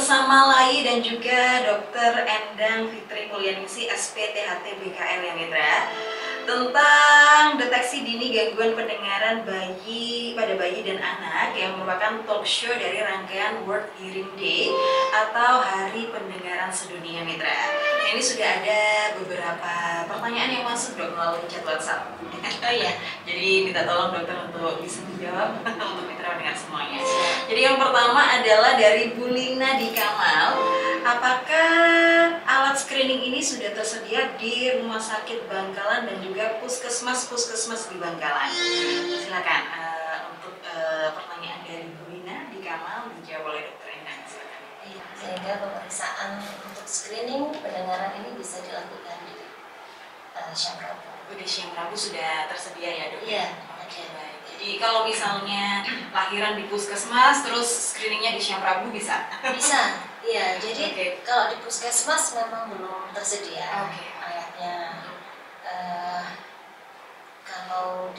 bersama Lai dan juga Dr. Endang Fitri Mulyaningsih SPTHT BKN ya Mitra, tentang deteksi dini gangguan pendengaran pada bayi dan anak yang merupakan talk show dari rangkaian World Hearing Day atau Hari Pendengaran Sedunia Mitra. Ini sudah ada beberapa pertanyaan yang masuk dok melalui chat WhatsApp. Oh iya, jadi minta tolong dokter untuk bisa menjawab untuk mitra pendengar semuanya. Jadi yang pertama adalah dari Bu Lina di Kamal. Apakah alat screening ini sudah tersedia di Rumah Sakit Bangkalan dan juga puskesmas di Bangkalan? Silakan untuk pertanyaan dari Bu Lina di Kamal dijawab oleh Dokter Endang. Silakan. Sehingga pemeriksaan untuk screening pendengaran ini bisa dilakukan di Syam Rabu. Di Syam Rabu sudah tersedia ya dok? Iya. Oke, baik. Jadi kalau misalnya lahiran di puskesmas terus screeningnya di Syam Rabu bisa? Bisa, iya. Jadi kalau di puskesmas memang belum tersedia ayatnya. Kalau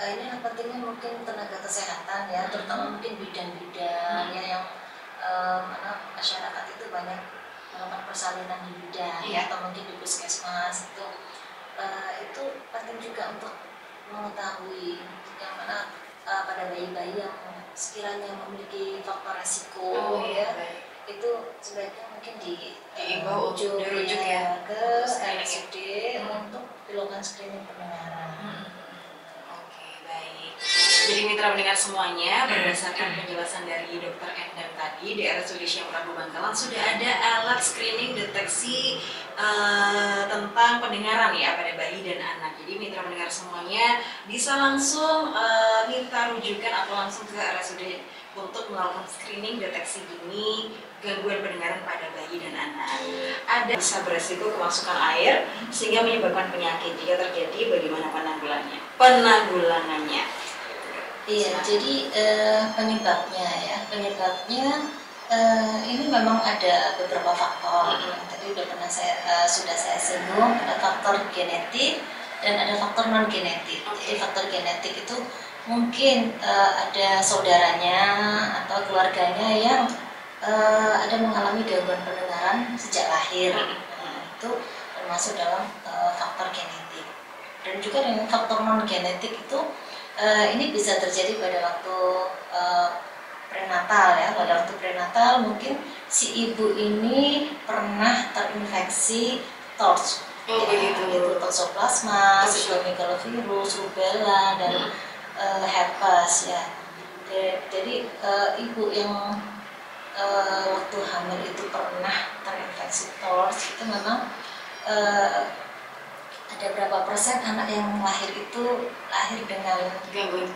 ini yang pentingnya mungkin tenaga kesehatan ya, terutama mungkin bidan-bidan yang mana masyarakat itu banyak melakukan persalinan di bidan atau mungkin di puskesmas itu penting juga untuk mengetahui yang mana pada bayi-bayi yang sekiranya memiliki faktor resiko itu sebaiknya mungkin dirujuk ke RSUD untuk dilakukan screening pendengaran. Jadi mitra pendengar semuanya, berdasarkan penjelasan dari Dr. Endang tadi, di RSUD Syam Rabu Bangkalan sudah ada alat screening deteksi tentang pendengaran ya pada bayi dan anak. Jadi mitra pendengar semuanya bisa langsung minta rujukan atau langsung ke RSUD untuk melakukan screening deteksi dini gangguan pendengaran pada bayi dan anak. Ada bisa beresiko kemasukan air sehingga menyebabkan penyakit. Jika terjadi, bagaimana penanggulangannya? Iya, jadi penyebabnya ini memang ada beberapa faktor. Tadi sudah saya singgung, ada faktor genetik dan ada faktor non genetik. Jadi faktor genetik itu mungkin ada saudaranya atau keluarganya yang ada mengalami gangguan pendengaran sejak lahir. Itu termasuk dalam faktor genetik. Dan juga dengan faktor non genetik itu ini bisa terjadi pada waktu prenatal ya. Pada waktu prenatal mungkin si ibu ini pernah terinfeksi TORCH, yaitu toxoplasma, cytomegalovirus, rubella dan herpes ya. Jadi ibu yang waktu hamil itu pernah terinfeksi TORCH itu memang ada berapa persen anak yang lahir itu lahir dengan gangguan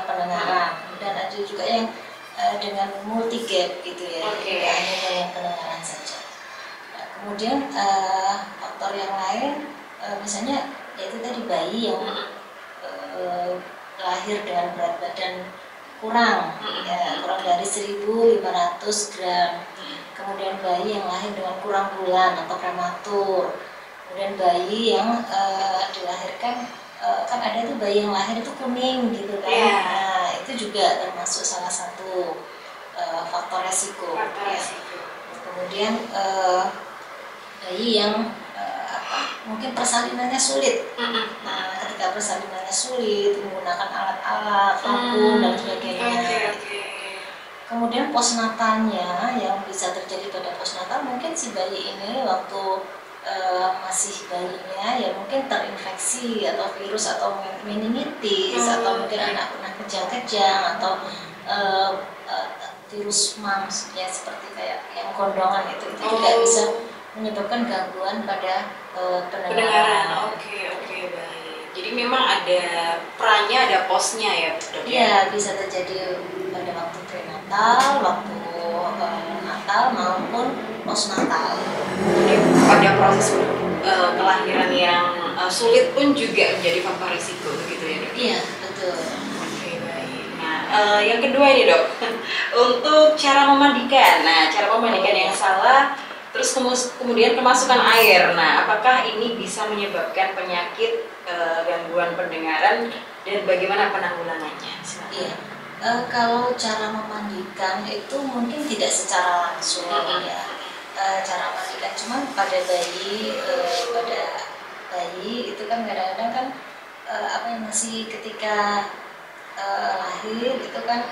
pendengaran dan ada juga yang dengan multi gap gitu ya, tidak hanya dengan pendengaran saja. Nah, kemudian faktor yang lain misalnya yaitu tadi bayi yang lahir dengan berat badan kurang dari 1.500 gram. Kemudian bayi yang lahir dengan kurang bulan atau prematur. Kemudian bayi yang dilahirkan kan ada tuh bayi yang lahir itu kuning gitu kan. Nah, itu juga termasuk salah satu faktor resiko. Kemudian bayi yang mungkin persalinannya sulit. Nah, ketika persalinannya sulit menggunakan alat-alat, vakum dan sebagainya. Kemudian postnatalnya yang bisa terjadi pada postnatal mungkin si bayi ini waktu masih bayinya ya mungkin terinfeksi atau virus atau meningitis atau mungkin anak pernah kejang-kejang atau virus mumps ya seperti kayak yang kondongan itu juga bisa menyebabkan gangguan pada pendengaran. Oke, baik. Jadi memang ada perannya, ada posnya ya dok? Iya, bisa terjadi pada waktu prenatal, waktu natal maupun postnatal. Jadi pada proses kelahiran yang sulit pun juga menjadi faktor risiko begitu ya dok? Iya, betul. Oke, baik. Nah, yang kedua ini dok, untuk cara memandikan. Nah, cara memandikan yang salah, terus kemudian kemasukan air. Nah, apakah ini bisa menyebabkan penyakit gangguan pendengaran dan bagaimana penanggulangannya? Iya. Kalau cara memandikan itu mungkin tidak secara langsung ya. Cara memandikan cuman pada bayi itu kan kadang-kadang kan apa yang masih ketika lahir itu kan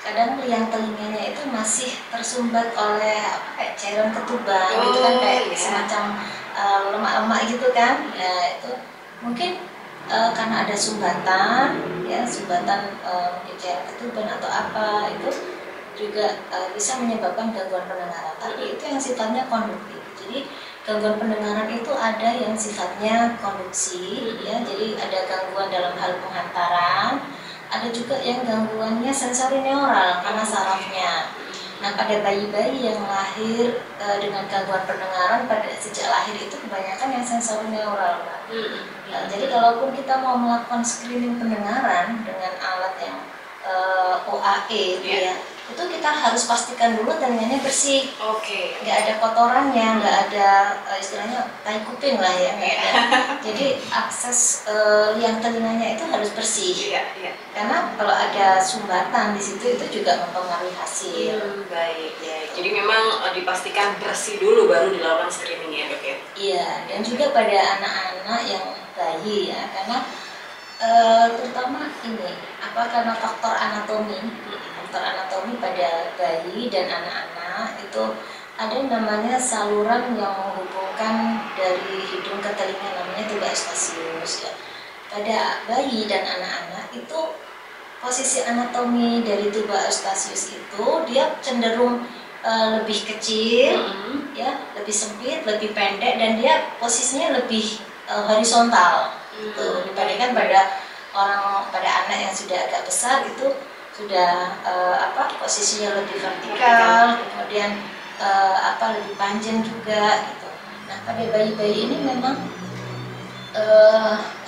kadang liang telinganya itu masih tersumbat oleh kayak cairan ketuban gitu kan, kayak semacam lemak-lemak gitu kan. Ya itu mungkin karena ada sumbatan ya, sumbatan mungkin cairan ketuban atau apa, itu juga bisa menyebabkan gangguan pendengaran. Tapi itu yang sifatnya konduktif. Jadi gangguan pendengaran itu ada yang sifatnya konduksi ya, jadi ada gangguan dalam hal penghantaran, ada juga yang gangguannya sensori neural karena sarafnya. Nah, pada bayi-bayi yang lahir dengan gangguan pendengaran pada sejak lahir itu kebanyakan yang sensori neural, Pak. Nah, jadi kalaupun kita mau melakukan screening pendengaran dengan alat yang OAE ya, itu kita harus pastikan dulu telinganya bersih. Nggak ada kotorannya, nggak ada istilahnya tai kuping lah ya, nggak ada. Jadi akses liang telinganya itu harus bersih. Karena kalau ada sumbatan di situ itu juga mempengaruhi hasil. Baik ya. Jadi memang dipastikan bersih dulu baru dilakukan screening ya, Dok ya. Iya, dan juga pada anak-anak yang bayi ya, karena terutama ini karena faktor anatomi pada bayi dan anak-anak itu ada yang namanya saluran yang menghubungkan dari hidung ke telinga, namanya tuba eustachius ya. Pada bayi dan anak-anak itu posisi anatomi dari tuba eustachius itu dia cenderung lebih kecil ya, lebih sempit, lebih pendek, dan dia posisinya lebih horizontal dibandingkan pada anak yang sudah agak besar itu sudah posisinya lebih vertikal, kemudian lebih panjang juga gitu. Nah, pada bayi-bayi ini memang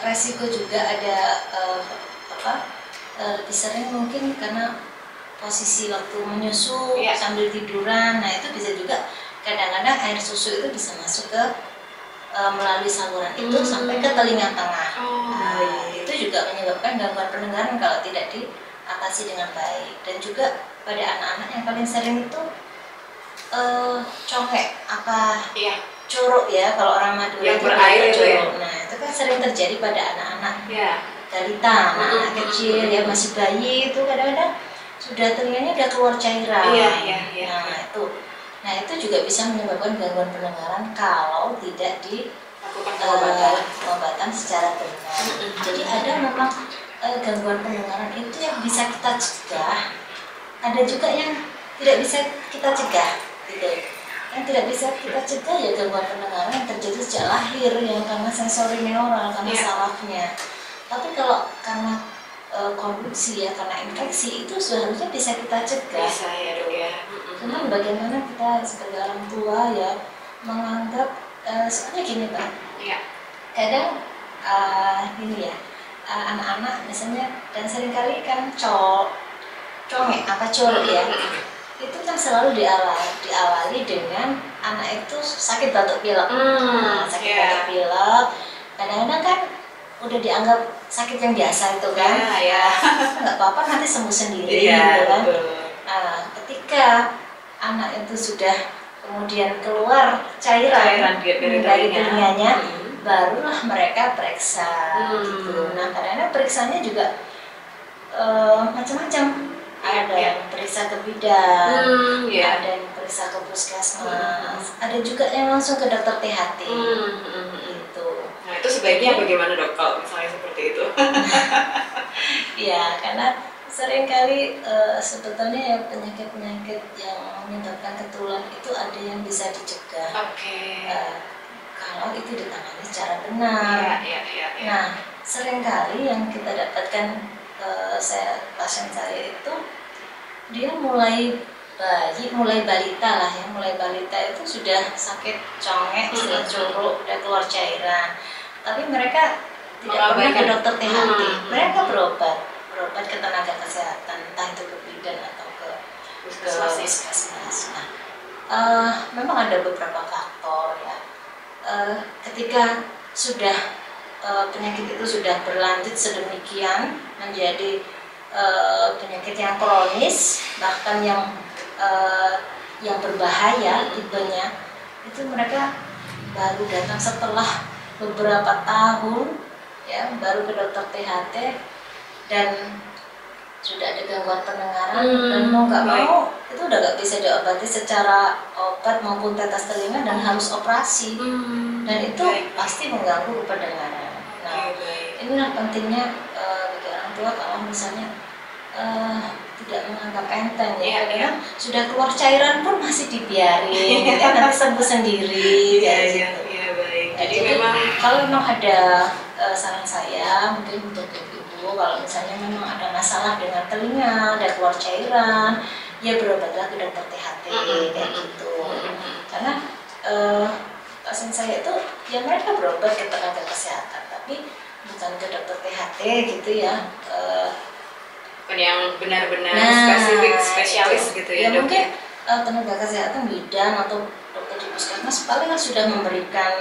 resiko juga ada lebih sering mungkin karena posisi waktu menyusu sambil tiduran. Nah, itu bisa juga kadang-kadang air susu itu bisa masuk ke melalui saluran itu sampai ke telinga tengah. Itu juga menyebabkan gangguan pendengaran kalau tidak diatasi dengan baik. Dan juga pada anak-anak yang paling sering itu congek curug ya, kalau orang Madura itu berair itu ya. Nah, itu kan sering terjadi pada anak-anak balita, anak-anak kecil ya, masih bayi, itu kadang-kadang sudah telinganya udah keluar cairan. Nah, itu juga bisa menyebabkan gangguan pendengaran kalau tidak dilakukan pengobatan secara benar. Jadi ada memang gangguan pendengaran itu yang bisa kita cegah, ada juga yang tidak bisa kita cegah gitu. Yang tidak bisa kita cegah ya gangguan pendengaran yang terjadi sejak lahir, yang karena sensori neural, karena sarafnya. Tapi kalau karena konduksi ya, karena infeksi, itu seharusnya bisa kita cegah. Bisa ya, Dok ya. Cuman bagaimana kita sebagai orang tua ya menganggap soalnya gini, Pak. Kadang ini ya, anak-anak misalnya, dan seringkali kan congek apa curug ya, itu kan selalu diawali dengan anak itu sakit batuk pilek. Sakit batuk pilek kadang-kadang kan udah dianggap sakit yang biasa itu kan, nggak apa-apa, nanti sembuh sendiri gitu kan. Nah, ketika anak itu sudah kemudian keluar cairan dari telinganya, barulah mereka periksa gitu. Nah, kadang-kadang periksanya juga macam-macam. Ada yang periksa ke bidan, ada yang periksa ke puskesmas, ada juga yang langsung ke dokter THT. Gitu. Nah, itu sebaiknya bagaimana, Dok, kalau misalnya seperti itu? Ya, karena seringkali sebetulnya ya penyakit-penyakit yang menyebabkan keturunan itu ada yang bisa dicegah. Kalau itu ditangani secara benar. Nah, seringkali yang kita dapatkan pasien saya itu dia mulai balita lah ya, mulai balita itu sudah sakit congek, sudah curug, udah keluar cairan, tapi mereka tidak pernah ke dokter THT. Mereka berobat ke tenaga kesehatan, entah itu ke bidan atau ke puskesmas. Nah, memang ada beberapa faktor ya. Ketika sudah penyakit itu sudah berlanjut sedemikian menjadi penyakit yang kronis, bahkan yang berbahaya tipenya, itu mereka baru datang setelah beberapa tahun, ya, baru ke dokter THT dan sudah ada gangguan pendengaran dan mau nggak mau itu udah nggak bisa diobati secara obat maupun tetes telinga dan harus operasi, dan itu pasti mengganggu pendengaran. Nah, inilah pentingnya bagi orang tua kalau misalnya tidak menganggap enteng, ya, karena sudah keluar cairan pun masih dibiarin, ya, nanti sembuh sendiri. Jadi memang kalau memang ada saran saya mungkin untuk ibu, kalau misalnya memang ada masalah dengan telinga, ada keluar cairan, ya berobatlah ke dokter THT kayak gitu. Karena pasien saya itu ya mereka berobat ke tenaga kesehatan, tapi bukan ke dokter THT gitu ya. Bukan yang benar-benar spesifik spesialis gitu ya, dok? Mungkin tenaga kesehatan bidan atau dokter di puskesmas paling kan sudah memberikan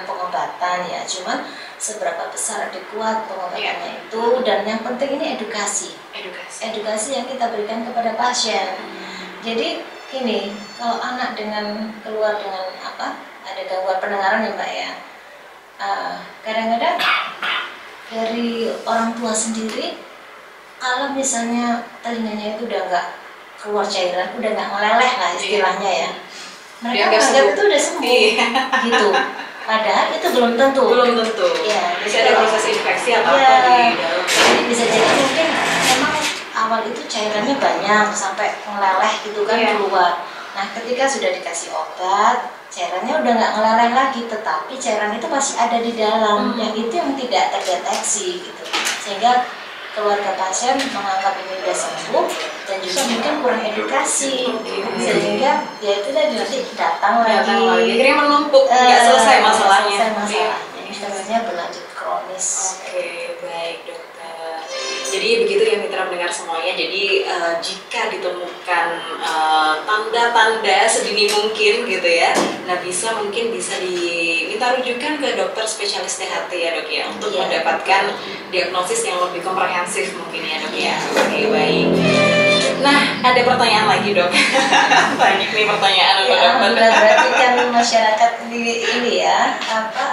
pengobatan, ya, cuman seberapa besar ada kuat pengobatannya itu, dan yang penting ini edukasi yang kita berikan kepada pasien. Jadi gini, kalau anak keluar dengan ada gangguan pendengaran, ya Mbak, ya, kadang-kadang dari orang tua sendiri, kalau misalnya telinganya itu udah nggak keluar cairan, udah nggak meleleh lah istilahnya, ya, mereka menganggap itu udah sembuh, gitu. Padahal itu belum tentu. Ya, bisa ada proses infeksi atau apa di dalam. Jadi bisa jadi mungkin memang awal itu cairannya banyak sampai meleleh gitu kan keluar. Nah, ketika sudah dikasih obat, cairannya udah nggak meleleh lagi, tetapi cairan itu masih ada di dalam, yang itu yang tidak terdeteksi gitu. Sehingga keluarga pasien menganggap ini sudah sembuh dan juga mungkin kurang edukasi, sehingga ya itu nanti datang lagi. Akhirnya menumpuk, nggak selesai masalahnya. Istilahnya berlanjut kronis. Oke, baik dokter. Jadi begitu ya mitra pendengar semuanya. Jadi jika ditemukan tanda-tanda sedini mungkin gitu ya, nah mungkin bisa diminta rujukan ke dokter spesialis THT ya dok ya, untuk mendapatkan diagnosis yang lebih komprehensif mungkin ya dok ya. Oke, baik. Nah, ada pertanyaan lagi dok. Banyak nih pertanyaan dokter. Berarti kan masyarakat ini ya,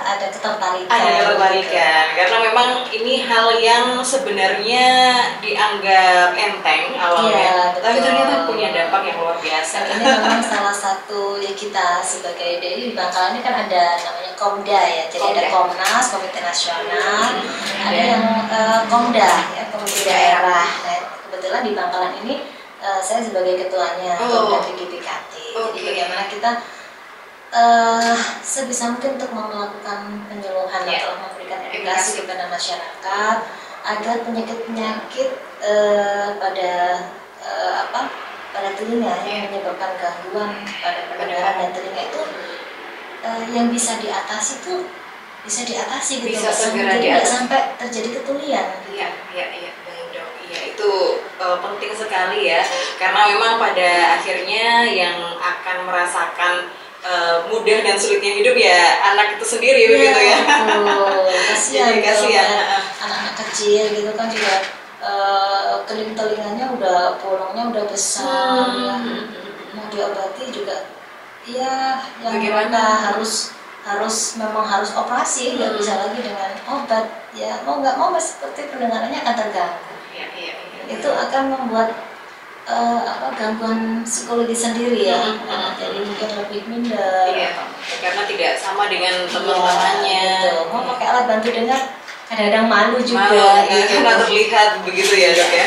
ada ketertarikan. Karena memang ini hal yang sebenarnya dianggap enteng awalnya, tapi ternyata punya dampak yang luar biasa. Ini memang salah satu ya, kita sebagai di Bangkalan ini kan ada namanya Komda ya, jadi ada Komnas, Komite Nasional, ada yang Komda ya, Komite Daerah. Nah, kebetulan di Bangkalan ini saya sebagai ketuanya Komda PGPKT. Jadi bagaimana kita sebisa mungkin untuk melakukan penyuluhan atau memberikan edukasi kepada masyarakat agar penyakit-penyakit pada telinga yang menyebabkan gangguan pada pendengaran dan telinga itu yang bisa diatasi itu bisa diatasi gitu, tidak sampai terjadi ketulian. Iya, baik dok. Iya, itu penting sekali ya, karena memang pada akhirnya yang akan merasakan mudah dan sulitnya hidup ya anak itu sendiri begitu ya. Kasihan anak-anak kecil gitu kan juga telinganya udah bolongnya udah besar, mau diobati juga ya yang mereka memang harus operasi, nggak bisa lagi dengan obat ya, mau nggak mau seperti pendengarannya akan terganggu. Itu akan membuat gangguan psikologi sendiri ya, jadi mungkin lebih minder. Karena tidak sama dengan teman-temannya. Mau pakai alat bantu dengar kadang-kadang malu juga. Karena terlihat begitu ya dok ya.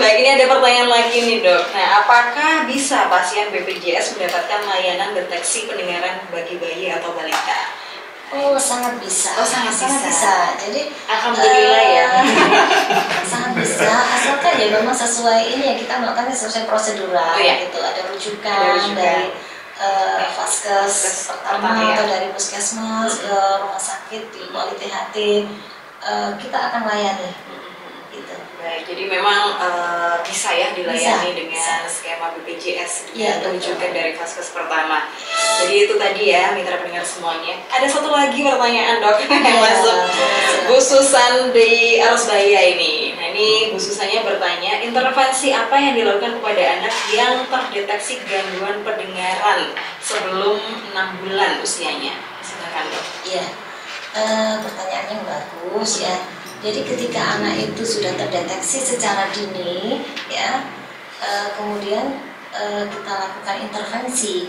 Baik, ini ada pertanyaan lagi nih dok. Nah, apakah bisa pasien BPJS mendapatkan layanan deteksi pendengaran bagi bayi atau balita? Oh, sangat bisa. Sangat bisa. Jadi alhamdulillah ya. Sangat bisa, asalkan ya memang sesuai ini ya, kita melakukan sesuai prosedural gitu. Ada rujukan dari Vaskes pertama atau dari puskesmas ke rumah sakit di Wali THT, kita akan layani. Gitu. Baik, jadi memang bisa ya dilayani dengan skema BPJS dengan rujukan dari Vaskes pertama. Jadi itu tadi ya mitra pendengar semuanya. Ada satu lagi pertanyaan dok yang masuk, Bu Susan di Arusbaya ini. Nah, ini ini Bu Susanya bertanya, intervensi apa yang dilakukan kepada anak yang terdeteksi gangguan pendengaran sebelum 6 bulan usianya? Silakan Dok. Iya, pertanyaan yang bagus ya. Jadi ketika anak itu sudah terdeteksi secara dini, ya, kemudian kita lakukan intervensi.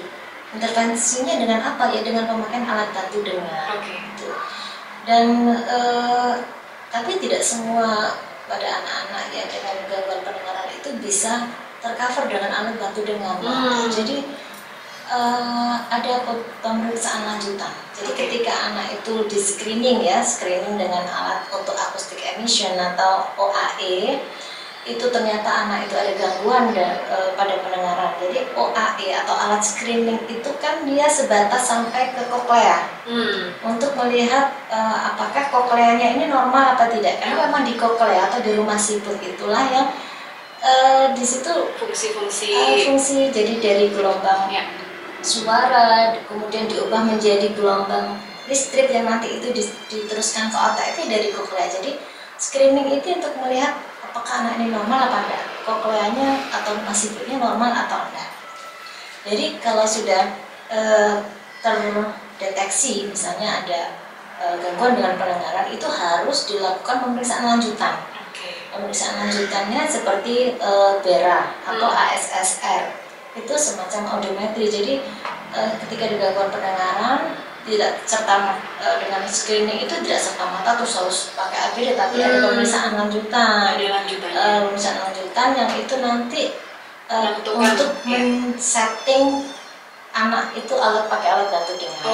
Intervensinya dengan apa ya? Dengan pemakaian alat bantu dengar. Gitu. Dan tapi tidak semua pada anak-anak ya dengan gangguan pendengaran itu bisa tercover dengan alat bantu dengar. Jadi ada pemeriksaan lanjutan. Jadi ketika anak itu di screening ya, screening dengan alat untuk acoustic emission atau OAE, itu ternyata anak itu ada gangguan pada pendengaran. Jadi OAE atau alat screening itu kan dia sebatas sampai ke koklea untuk melihat apakah kokleanya ini normal apa tidak. Karena memang di koklea atau di rumah siput itulah yang di situ fungsi jadi dari gelombang suara kemudian diubah menjadi gelombang listrik yang nanti itu diteruskan ke otak itu dari koklea. Jadi screening itu untuk melihat apakah anak ini normal apa enggak, kokleanya atau masifnya normal atau enggak. Jadi kalau sudah terdeteksi misalnya ada gangguan dengan pendengaran, itu harus dilakukan pemeriksaan lanjutan. Pemeriksaan lanjutannya seperti BERA atau ASSR, itu semacam audiometri. Jadi ketika ada gangguan pendengaran tidak serta dengan screening itu tidak serta merta terus harus pakai ABD, tapi ada pemeriksaan lanjutan. Pemeriksaan lanjutan yang itu nanti untuk men-setting anak itu pakai alat bantu dengar.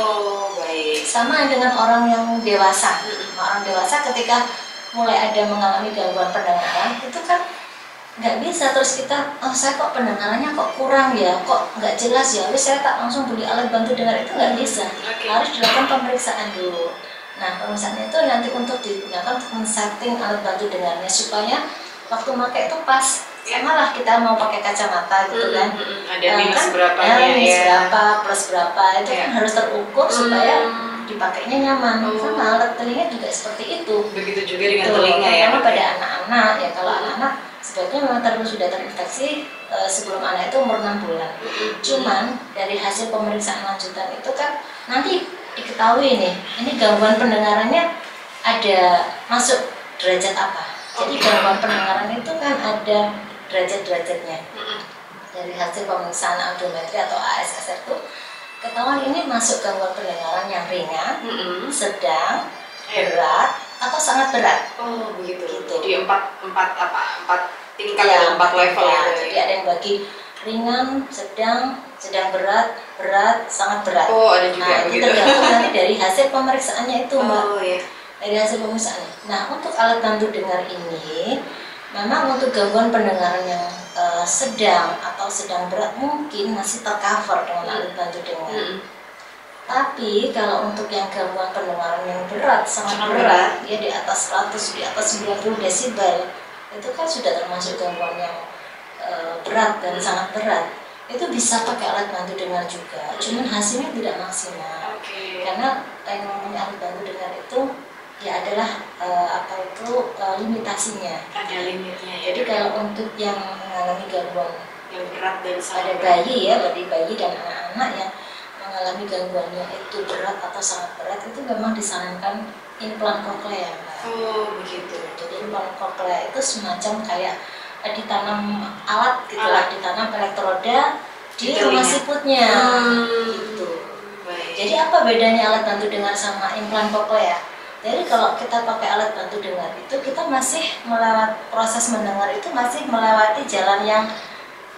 Baik. Sama dengan orang yang dewasa. Orang dewasa ketika mulai ada mengalami gangguan pendengaran itu kan nggak bisa terus kita, saya kok pendengarannya kok kurang ya, kok nggak jelas ya, wis saya tak langsung beli alat bantu dengar, itu nggak bisa. Harus dilakukan pemeriksaan dulu. Nah, pemeriksaan itu nanti untuk digunakan untuk men-setting alat bantu dengarnya supaya waktu pakai itu pas. Malah kita mau pakai kacamata gitu kan, ada minus berapanya minus berapa plus berapa itu kan harus terukur supaya dipakainya nyaman. Sama alat telinga juga seperti itu. Begitu juga dengan telinga ya. Karena pada anak-anak ya, kalau anak-anak sebaiknya memang sudah terinfeksi sebelum anak itu umur 6 bulan. Cuman dari hasil pemeriksaan lanjutan itu kan nanti diketahui nih, ini gangguan pendengarannya ada masuk derajat apa. Jadi gangguan pendengaran itu kan ada derajat-derajatnya. Dari hasil pemeriksaan audiometri atau ASSR itu ketahuan ini masuk gangguan pendengaran yang ringan, sedang, berat, atau sangat berat. Begitu. Gitu. Jadi empat tingkat ya, 4 level ya. Jadi ada yang bagi ringan, sedang berat, sangat berat. Ada juga. Nah, itu tergantung nanti dari hasil pemeriksaannya itu, Mbak. Iya. Dari hasil pemeriksaannya. Nah, untuk alat bantu dengar ini, memang untuk gangguan pendengaran yang sedang atau sedang berat mungkin masih tercover dengan alat bantu dengar. Tapi kalau untuk yang gangguan pendengaran yang berat, sangat berat, ya di atas 100, di atas 90 desibel, itu kan sudah termasuk gangguan yang berat dan sangat berat. Itu bisa pakai alat bantu dengar juga, cuman hasilnya tidak maksimal. Karena yang namanya alat bantu dengar itu ya adalah limitasinya. Ada limitnya ya. Jadi kalau untuk yang mengalami gangguan yang berat dan pada bayi ya, bagi bayi dan anak-anak yang mengalami gangguannya itu berat atau sangat berat, itu memang disarankan implan koklea. Begitu. Jadi implan koklea itu semacam kayak ditanam alat gitu lah, ditanam elektroda di rumah siputnya. Gitu. Jadi apa bedanya alat bantu dengar sama implan koklea? Jadi kalau kita pakai alat bantu dengar itu kita masih melewati proses mendengar itu masih melewati jalan yang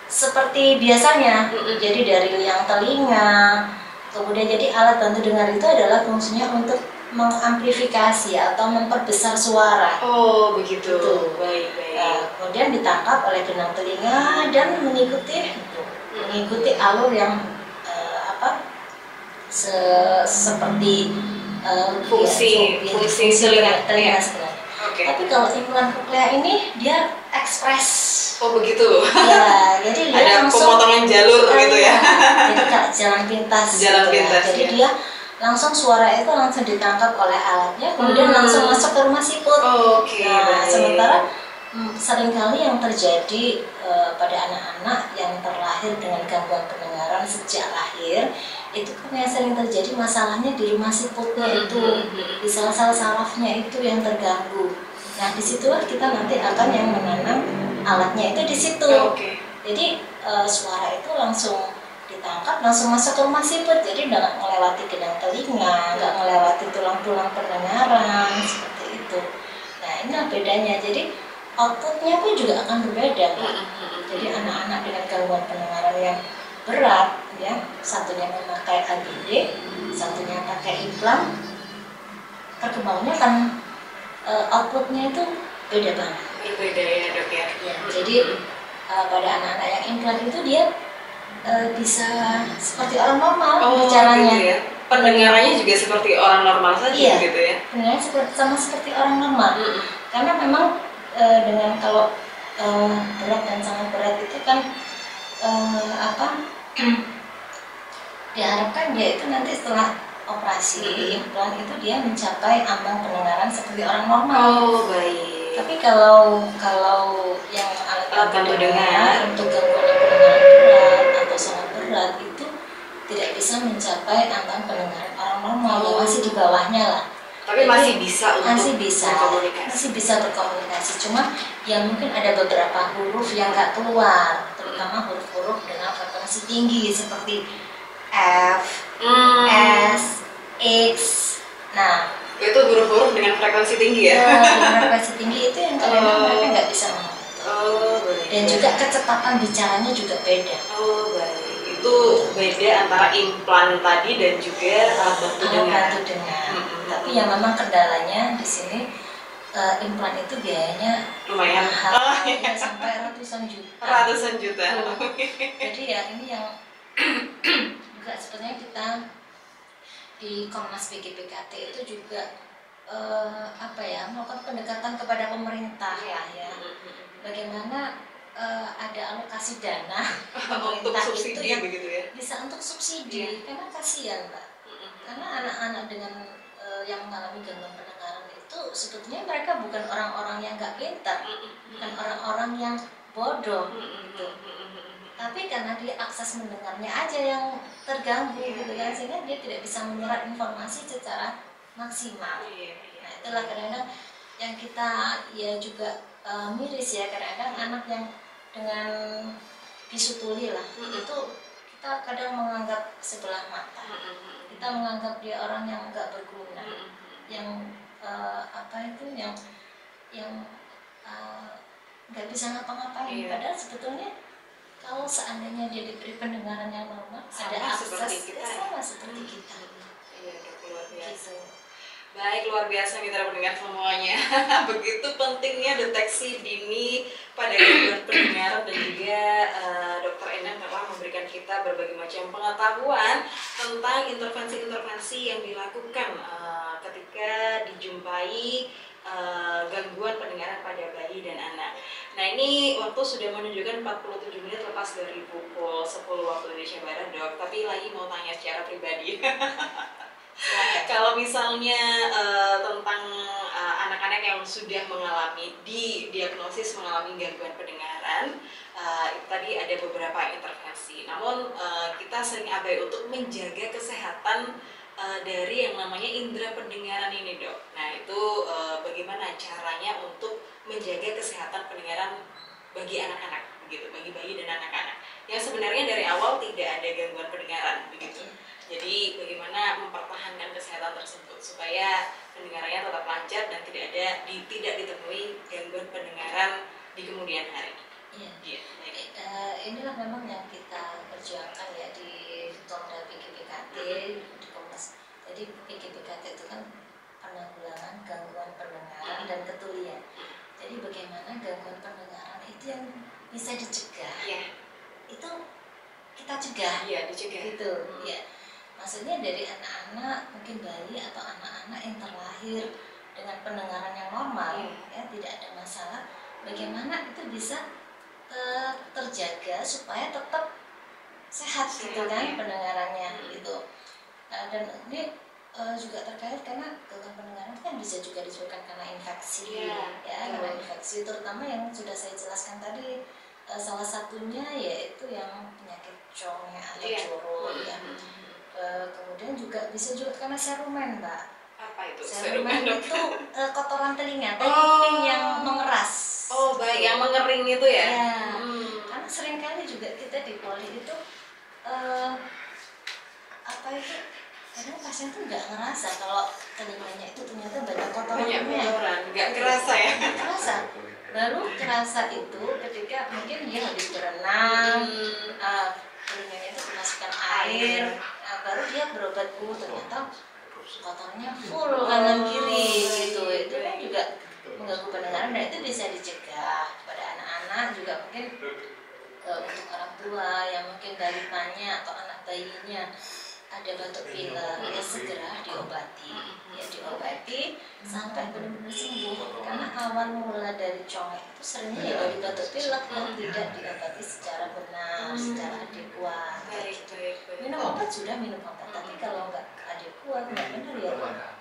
seperti biasanya. Jadi dari yang telinga, kemudian jadi alat bantu dengar itu adalah fungsinya untuk mengamplifikasi atau memperbesar suara. Begitu. Gitu. Baik. Kemudian ditangkap oleh benang telinga dan mengikuti alur yang seperti fungsi telinga sebenarnya. Tapi kalau implan koklea ini dia ekspres. Begitu. Ya, jadi dia ada langsung pemotongan jalur gitu ya. Jadi kayak jalan pintas. Jadi dia langsung suara itu langsung ditangkap oleh alatnya, kemudian langsung masuk ke rumah siput. Baik. Sementara Seringkali yang terjadi pada anak-anak yang terlahir dengan gangguan pendengaran sejak lahir itu kan yang sering terjadi masalahnya di rumah siputnya itu, di sel-sel sarafnya itu yang terganggu. Nah disitulah kita nanti akan yang menanam alatnya itu di situ. Jadi suara itu langsung ditangkap, langsung masuk ke rumah siput, jadi nggak melewati gedang telinga, nggak melewati tulang-tulang pendengaran seperti itu. Nah inilah bedanya. Jadi outputnya pun juga akan berbeda. Jadi anak-anak dengan gangguan pendengaran yang berat, ya, satunya memakai AGD, satunya pakai implan, perkembangannya kan outputnya itu beda banget. Berbeda ya dok ya. Jadi pada anak-anak yang implan itu dia bisa seperti orang normal bicaranya. Gitu ya. Pendengarannya juga seperti orang normal saja gitu ya. Pendengarannya sama seperti orang normal. Karena memang dengan kalau berat dan sangat berat itu kan diharapkan dia itu nanti setelah operasi implan itu dia mencapai ambang pendengaran seperti orang normal. Baik. Tapi kalau yang alat pendengar untuk gangguan pendengaran berat atau sangat berat itu tidak bisa mencapai ambang pendengaran orang normal, ya masih di bawahnya lah. Tapi masih bisa untuk berkomunikasi. Masih bisa berkomunikasi, cuma ya mungkin ada beberapa huruf yang nggak keluar, terutama huruf-huruf dengan frekuensi tinggi seperti F, S, X. Nah, itu huruf-huruf dengan frekuensi tinggi ya? Dengan frekuensi tinggi itu yang kadang mereka nggak bisa mengatur. Dan juga kecepatan bicaranya juga beda. Baik. Itu beda antara implan tadi dan juga bantu dengar. Tapi yang memang kendalanya di sini implan itu biayanya lumayan mahal, ya, sampai ratusan juta. Jadi ya ini yang juga sebenarnya kita di Komnas PGPKT itu juga melakukan pendekatan kepada pemerintah lah ya. Bagaimana ada alokasi dana untuk subsidi itu begitu ya? Bisa untuk subsidi, karena kasihan Mbak. Karena anak-anak dengan yang mengalami gangguan pendengaran itu sebetulnya mereka bukan orang-orang yang nggak pintar, bukan orang-orang yang bodoh gitu. Tapi karena dia akses mendengarnya aja yang terganggu gitu kan, sehingga dia tidak bisa menyerap informasi secara maksimal. Nah itulah kadang-kadang yang kita ya juga miris ya, kadang-kadang anak yang dengan bisu tuli lah itu kita kadang menganggap sebelah mata, kita menganggap dia orang yang nggak berguna, yang yang nggak bisa ngapa-ngapain. Padahal sebetulnya kalau seandainya dia diberi pendengaran yang normal, ada akses sama seperti kita. Luar biasa. Baik, luar biasa mitra pendengar semuanya. Begitu pentingnya deteksi dini pada gangguan pendengaran, dan juga Dr. Endang telah memberikan kita berbagai macam pengetahuan tentang intervensi-intervensi yang dilakukan ketika dijumpai gangguan pendengaran pada bayi dan anak. Nah ini waktu sudah menunjukkan 47 menit lepas dari pukul 10 waktu Indonesia Barat dok, tapi lagi mau tanya secara pribadi. Kalau misalnya tentang anak-anak yang sudah mengalami didiagnosis mengalami gangguan pendengaran, itu tadi ada beberapa intervensi. Namun kita sering abai untuk menjaga kesehatan dari yang namanya indera pendengaran ini dok. Nah itu bagaimana caranya untuk menjaga kesehatan pendengaran bagi anak-anak begitu, bagi bayi dan anak-anak yang sebenarnya dari awal tidak ada gangguan pendengaran begitu. Jadi bagaimana mempertahankan kesehatan tersebut supaya pendengarannya tetap lancar dan tidak ditemui gangguan pendengaran di kemudian hari. Inilah memang yang kita perjuangkan ya di Komda PGPKT, di Komnas. Jadi PGPKT itu kan penanggulangan gangguan pendengaran dan ketulian. Jadi bagaimana gangguan pendengaran itu yang bisa dicegah? Itu kita cegah. Dicegah. Gitu. Maksudnya dari anak-anak, mungkin bayi atau anak-anak yang terlahir dengan pendengaran yang normal, ya tidak ada masalah. Bagaimana itu bisa terjaga supaya tetap sehat gitu kan pendengarannya gitu. Dan ini juga terkait karena gangguan pendengaran kan bisa juga disebabkan karena infeksi, karena infeksi terutama yang sudah saya jelaskan tadi. Salah satunya yaitu yang penyakit congnya atau coro ya. Kemudian juga bisa juga karena serumen, Mbak. Apa itu? Serumen itu kotoran telinga, telinga yang mengeras. Oh, baik, yang mengering itu ya? Karena seringkali juga kita di poli itu apa itu? Kadang pasien tuh nggak ngerasa kalau telinganya itu ternyata banyak kotorannya. Nggak kerasa ya? Nggak kerasa. Baru kerasa itu ketika mungkin dia habis berenang, telinganya itu kemasukan air, baru dia berobat, ternyata kotornya full kanan kiri gitu. Itu kan juga mengganggu pendengaran dan itu bisa dicegah pada anak-anak juga mungkin untuk orang tua yang mungkin balitanya atau anak bayinya ada batuk pilek ya segera diobati sampai benar-benar sembuh karena awal mula dari congek itu seringnya ya dari batuk pilek yang tidak diobati secara benar, secara adekuat. Minum obat sudah minum obat, tapi kalau nggak adekuat nggak benar ya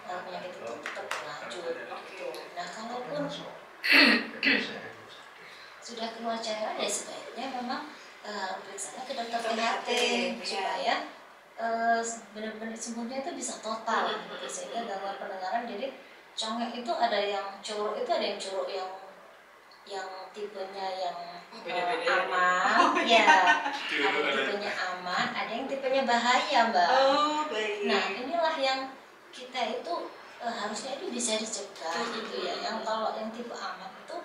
penyakit itu tetap berlanjut gitu. Nah kalaupun sudah keluar cairan ya sebaiknya memang periksanya ke dokter THT supaya benar-benar sembuhnya itu bisa total gitu, sehingga gangguan pendengaran. Jadi congek itu ada yang curuk, itu ada yang curuk yang tipenya yang aman, ada tipenya aman, ada yang tipenya bahaya, Mbak. Nah inilah yang kita itu harusnya itu bisa dicegah gitu ya. Yang kalau yang tipe aman itu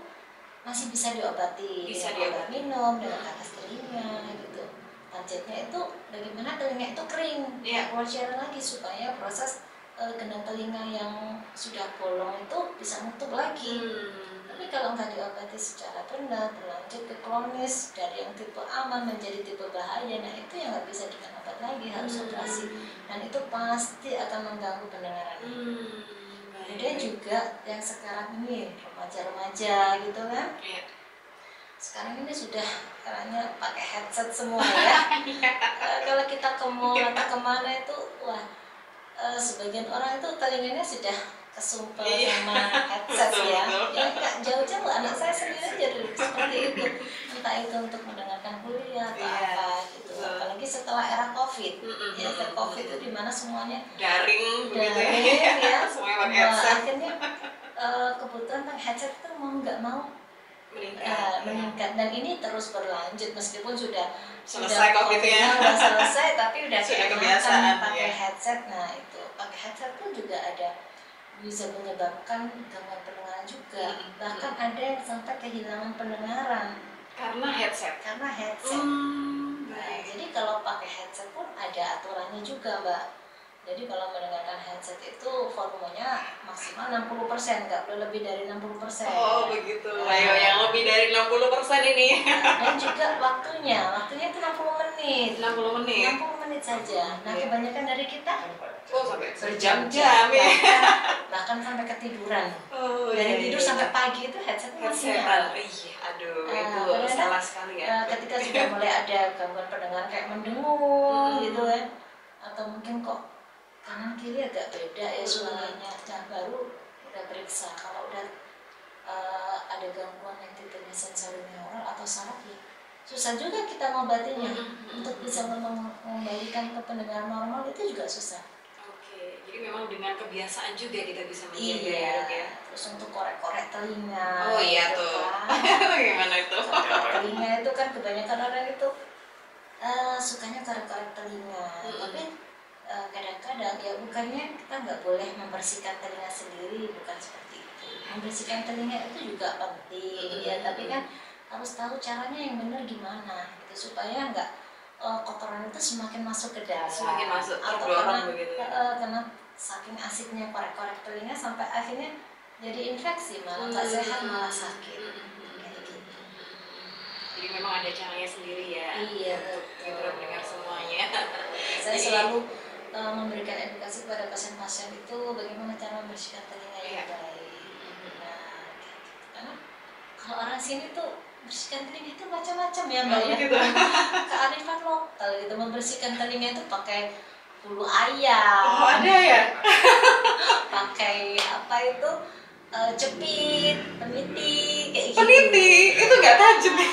masih bisa diobati dengan obat minum, dengan tetes telinga gitu. Targetnya itu bagaimana telinga itu kering, keluar cairan lagi supaya proses gendang telinga yang sudah bolong itu bisa nutup lagi. Tapi kalau nggak diobati secara benar, berlanjut ke kronis dari yang tipe aman menjadi tipe bahaya, nah itu yang nggak bisa dengan obat lagi, harus operasi, dan itu pasti akan mengganggu pendengaran. Kemudian juga yang sekarang ini remaja-remaja gitu kan. Sekarang ini sudah caranya pakai headset semua ya. Kalau kita ke mall atau kemana itu, sebagian orang itu telinganya sudah kesumpel sama headset ya. Ya nggak jauh-jauh, anak saya sendiri aja seperti itu. Entah itu untuk mendengarkan kuliah atau apa gitu. Apalagi setelah era COVID, ya setelah COVID itu dimana semuanya daring ya. Semuanya pakai headset. Akhirnya kebutuhan pakai headset itu mau nggak mau meningkat dan ini terus berlanjut meskipun sudah selesai COVID-nya, sudah selesai tapi udah kebiasaan pakai headset. Nah itu pakai headset pun juga ada bisa menyebabkan gangguan pendengaran juga, bahkan ada yang sampai kehilangan pendengaran karena headset. Nah, jadi kalau pakai headset pun ada aturannya juga, Mbak. Jadi kalau mendengarkan headset itu volumenya maksimal 60%, nggak boleh lebih dari 60%. Oh begitu. Ayo yang lebih dari 60% ini. Dan juga waktunya itu 60 menit. 60 menit saja. Nah kebanyakan dari kita sampai berjam-jam ya. Bahkan sampai ketiduran. Dari tidur sampai pagi itu headsetnya masih nyala. Itu salah sekali ya. Ketika sudah mulai ada gangguan pendengaran kayak mendengung gitu kan, atau mungkin kok kanan kiri agak beda ya suaranya, nah baru udah periksa. Kalau udah ada gangguan yang tipenya sensorineural atau saraf ya susah juga kita ngobatinya. Untuk bisa mengembalikan ke pendengaran normal itu juga susah. Jadi memang dengan kebiasaan juga kita bisa menjaga ya. Terus untuk korek-korek telinga. Gimana itu? Korek telinga itu kan kebanyakan orang itu sukanya korek-korek telinga. Tapi kadang-kadang ya bukannya kita nggak boleh membersihkan telinga sendiri, bukan seperti itu. Membersihkan telinga itu juga penting ya, tapi kan harus tahu caranya yang benar gimana gitu, supaya nggak kotoran itu semakin masuk ke dalam, atau karena saking asiknya korek-korek telinga sampai akhirnya jadi infeksi, malah nggak sehat, malah sakit kayak gitu. Jadi memang ada caranya sendiri ya. Iya, untuk mendengar semuanya. Saya selalu memberikan edukasi kepada pasien-pasien itu bagaimana cara membersihkan telinga yang baik. Nah, karena kalau orang sini tuh bersihkan telinga itu macam-macam ya, Mbak ya. Kearifan lokal gitu, membersihkan telinga itu pakai bulu ayam. Oh, ada ya? Pakai apa itu? Jepit, peniti, kayak gitu. Peniti itu nggak tajam ya?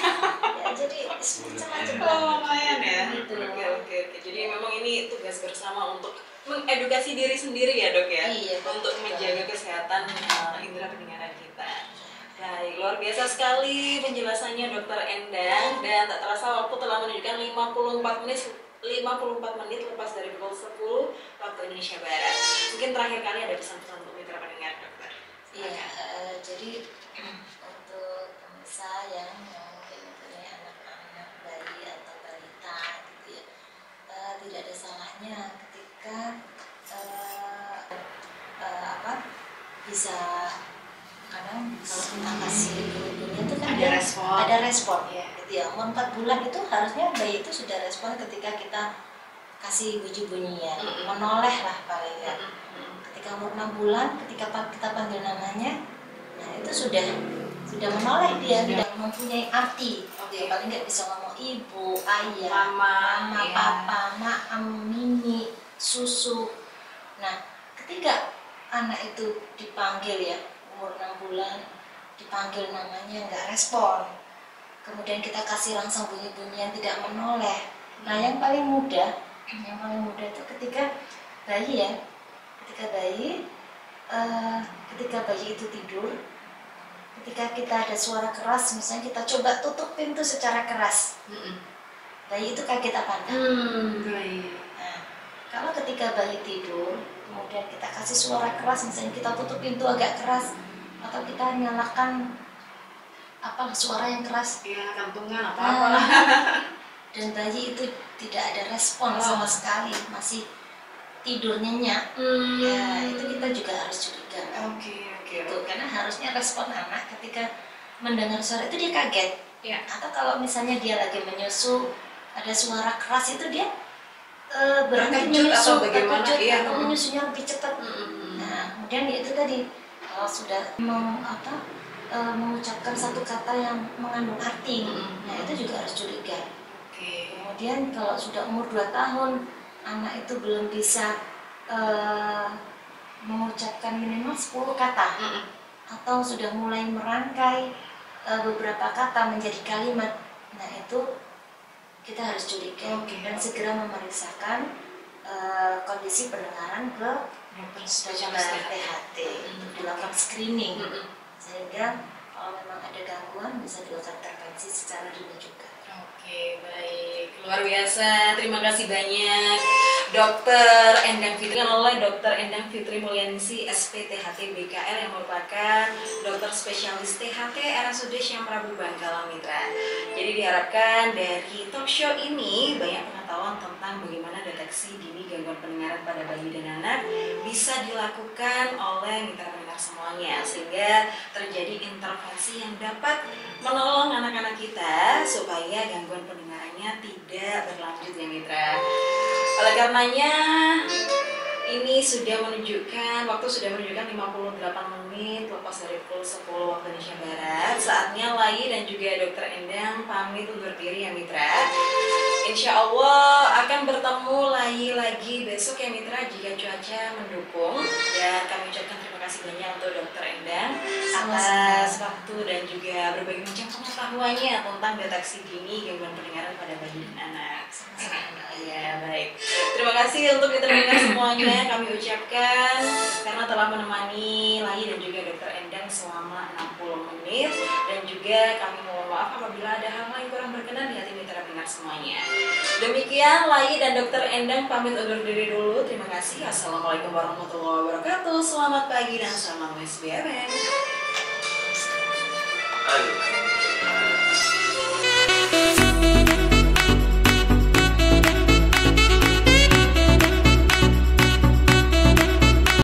Ya, jadi macam-macam. Oh, lumayan ya. Gitu. Oke. Jadi memang ini tugas bersama untuk mengedukasi diri sendiri ya dok ya. Iya, untuk menjaga kesehatan indera pendengaran kita. Baik, luar biasa sekali penjelasannya Dokter Endang, dan tak terasa waktu telah menunjukkan 54 menit lepas dari pukul 10 waktu Indonesia Barat. Mungkin terakhir kali ada pesan-pesan untuk mitra pendengar dokter. Iya, jadi untuk pemirsa yang mungkin mempunyai anak-anak bayi atau balita gitu ya, tidak ada salahnya ketika bisa, kadang kalau kita kasih bunyi itu kan ada respon ya, gitu ya. Umur 4 bulan itu harusnya bayi itu sudah respon ketika kita kasih bunyi-bunyian, menoleh lah paling ya. Ketika umur 6 bulan, ketika kita panggil namanya, nah itu sudah menoleh dia, tidak mempunyai arti. Dia paling nggak bisa ngomong ibu, ayah, mama, papa, maam, mimi, susu. Nah, ketika anak itu dipanggil ya, umur 6 bulan, dipanggil namanya nggak respon, kemudian kita kasih langsung bunyi-bunyian tidak menoleh. Nah, yang paling mudah itu ketika bayi itu tidur, ketika kita ada suara keras, misalnya kita coba tutup pintu secara keras, bayi itu kaget apa enggak? Nah, kalau ketika bayi tidur, kemudian kita kasih suara keras, misalnya kita tutup pintu agak keras, atau kita nyalakan suara yang keras, kantungan dan bayi itu tidak ada respon sama sekali, masih tidur nyenyak, ya itu kita juga harus curiga. Gitu, karena harusnya respon anak ketika mendengar suara itu dia kaget, atau kalau misalnya dia lagi menyusu ada suara keras itu dia berhenti menyusu atau menyusunya lebih cepat. Nah, kemudian itu tadi kalau sudah mengucapkan satu kata yang mengandung arti, nah itu juga harus curiga. Kemudian kalau sudah umur 2 tahun, anak itu belum bisa mengucapkan minimal 10 kata, atau sudah mulai merangkai beberapa kata menjadi kalimat, nah itu kita harus curiga dan segera memeriksakan kondisi pendengaran ke dokter THT untuk dilakukan screening, sehingga kalau memang ada gangguan bisa dilakukan intervensi secara dini juga. Oke, baik. Luar biasa. Terima kasih banyak Dokter Endang Fitri oleh Dokter Endang Fitri Mulyaningsih SPTHT BKL yang merupakan dokter spesialis THT RSUD Syam Prabu Bangkalan Mitra. Jadi diharapkan dari talk show ini banyak pengetahuan tentang bagaimana deteksi dini gangguan pendengaran pada bayi dan anak bisa dilakukan oleh mitra pendengar semuanya, sehingga terjadi intervensi yang dapat menolong anak-anak kita supaya gangguan pendengarannya tidak berlanjut ya mitra. Oleh karenanya ini waktu sudah menunjukkan 58 menit lepas dari pukul 10 waktu Indonesia Barat. Saatnya Lai dan juga Dokter Endang pamit undur diri ya mitra. Insya Allah akan bertemu lagi besok ya mitra jika cuaca mendukung. Dan kami ucapkan terima kasih banyak untuk Dokter Endang atas waktu dan juga berbagai macam pengetahuannya tentang deteksi dini gangguan pendengaran pada bayi dan anak. Ya baik. Terima kasih untuk mitra pendengar semuanya kami ucapkan karena telah menemani Lai dan juga Dokter Endang selama 60 menit, dan juga kami mohon maaf apabila ada hal yang kurang berkenan di hati mitra pendengar semuanya. Demikian Lai dan Dokter Endang pamit undur diri dulu. Terima kasih. Assalamualaikum warahmatullahi wabarakatuh. Selamat pagi dan selamat SBMN.